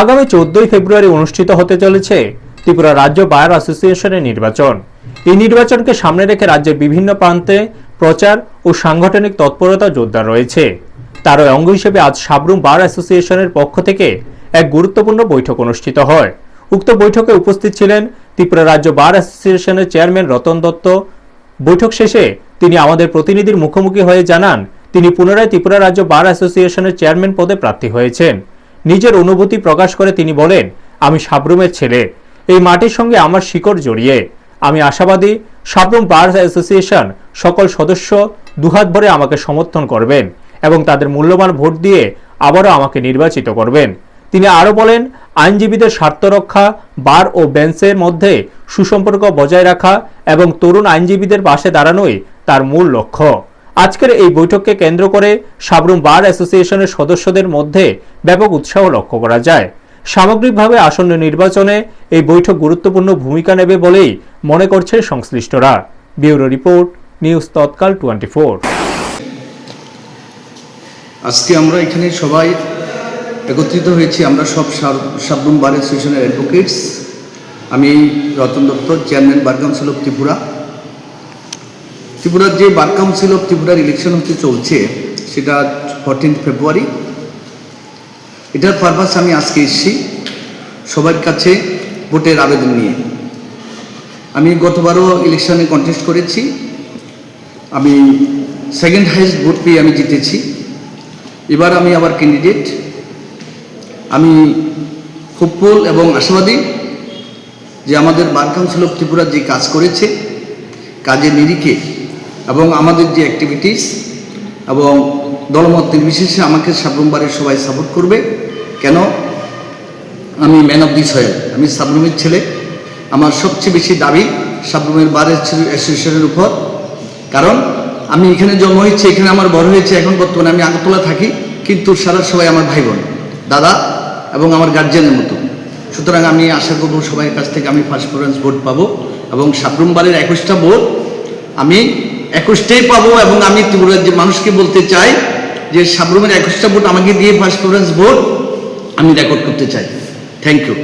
আগামী 14 ফেব্রুয়ারি অনুষ্ঠিত হতে চলেছে ত্রিপুরা রাজ্য বার অ্যাসোসিয়েশনের নির্বাচন। এই নির্বাচনকে সামনে রেখে রাজ্যের বিভিন্ন প্রান্তে প্রচার ও সাংগঠনিক তৎপরতা জোরদার রয়েছে। তারই অঙ্গ হিসেবে আজ সাবরুম বার অ্যাসোসিয়েশনের পক্ষ থেকে এক গুরুত্বপূর্ণ বৈঠক অনুষ্ঠিত হয়। উক্ত বৈঠকে উপস্থিত ছিলেন ত্রিপুরা রাজ্য বার অ্যাসোসিয়েশনের চেয়ারম্যান রতন দত্ত। বৈঠক শেষে তিনি আমাদের প্রতিনিধির মুখোমুখি হয়ে জানান তিনি পুনরায় ত্রিপুরা রাজ্য বার অ্যাসোসিয়েশনের চেয়ারম্যান পদে প্রার্থী হয়েছেন। নিজের অনুভূতি প্রকাশ করে তিনি বলেন, আমি সাবরুমের ছেলে, এই মাটির সঙ্গে আমার শিকড় জড়িয়ে। আমি আশাবাদী সাবরুম বার অ্যাসোসিয়েশন সকল সদস্য দুহাত ভরে আমাকে সমর্থন করবেন এবং তাদের মূল্যবান ভোট দিয়ে আবারও আমাকে নির্বাচিত করবেন। তিনি আরও বলেন, আইনজীবীদের স্বার্থ রক্ষা, বার ও বেঞ্চের মধ্যে সুসম্পর্ক বজায় রাখা এবং তরুণ আইনজীবীদের পাশে দাঁড়ানোই তার মূল লক্ষ্য। আজকের এই বৈঠককে কেন্দ্র করে সাবরুম বার অ্যাসোসিয়েশনের সদস্যদের মধ্যে ব্যাপক উৎসাহ লক্ষ্য করা যায়। সামগ্রিকভাবে আসন্ন নির্বাচনে এই বৈঠক গুরুত্বপূর্ণ ভূমিকা নেবে বলেই মনে করছে সংশ্লিষ্টরা। ব্যুরো রিপোর্ট, নিউজ তৎকাল 24। আজকে আমরা এখানে সবাই একত্রিত হয়েছি, আমরা সব সাবরুম বার অ্যাসোসিয়েশনের অ্যাডভোকেটস। আমি Ratan Dutta, chairman bar council of Tripura. ত্রিপুরার যে বার কাউন্সিল অফ ত্রিপুরার ইলেকশন হতে চলছে সেটা 14 ফেব্রুয়ারি। এটার পারপাস আমি আজকে এসেছি সবার কাছে ভোটের আবেদন নিয়ে। আমি গতবারও ইলেকশনে কন্টেস্ট করেছি, আমি সেকেন্ড হাইয়েস্ট ভোট পেয়ে আমি জিতেছি। এবার আমি আবার ক্যান্ডিডেট। আমি হোপফুল এবং আশাবাদী যে আমাদের বার কাউন্সিল অফ ত্রিপুরা যে কাজ করেছে, কাজের নিরিখে এবং আমাদের যে অ্যাক্টিভিটিস এবং দলমত নির্বিশেষে আমাকে সাবরুম বারের সবাই সাপোর্ট করবে। কেন? আমি ম্যান অফ দি সয়েল, আমি সাবরুমের ছেলে। আমার সবচেয়ে বেশি দাবি সাবরুমের বার অ্যাসোসিয়েশনের উপর, কারণ আমি এখানে জন্ম হয়েছি, এখানে আমার বড় হয়েছে। এখন বর্তমানে আমি আগরতলা থাকি, কিন্তু সারা সবাই আমার ভাই বোন, দাদা এবং আমার গার্জিয়ানের মতো। সুতরাং আমি আশা করব সবাই কাছ থেকে আমি ফার্স্ট প্রেফারেন্স ভোট পাবো এবং সাবরুম বারের 21টা ভোট আমি 21টাই পাবো। এবং আমি ত্রিপুরার যে মানুষকে বলতে চাই যে সাবরুমের 21টা ভোট আমাকে দিয়ে ফার্স্ট প্রেফারেন্স ভোট আমি রেকর্ড করতে চাই। Thank you.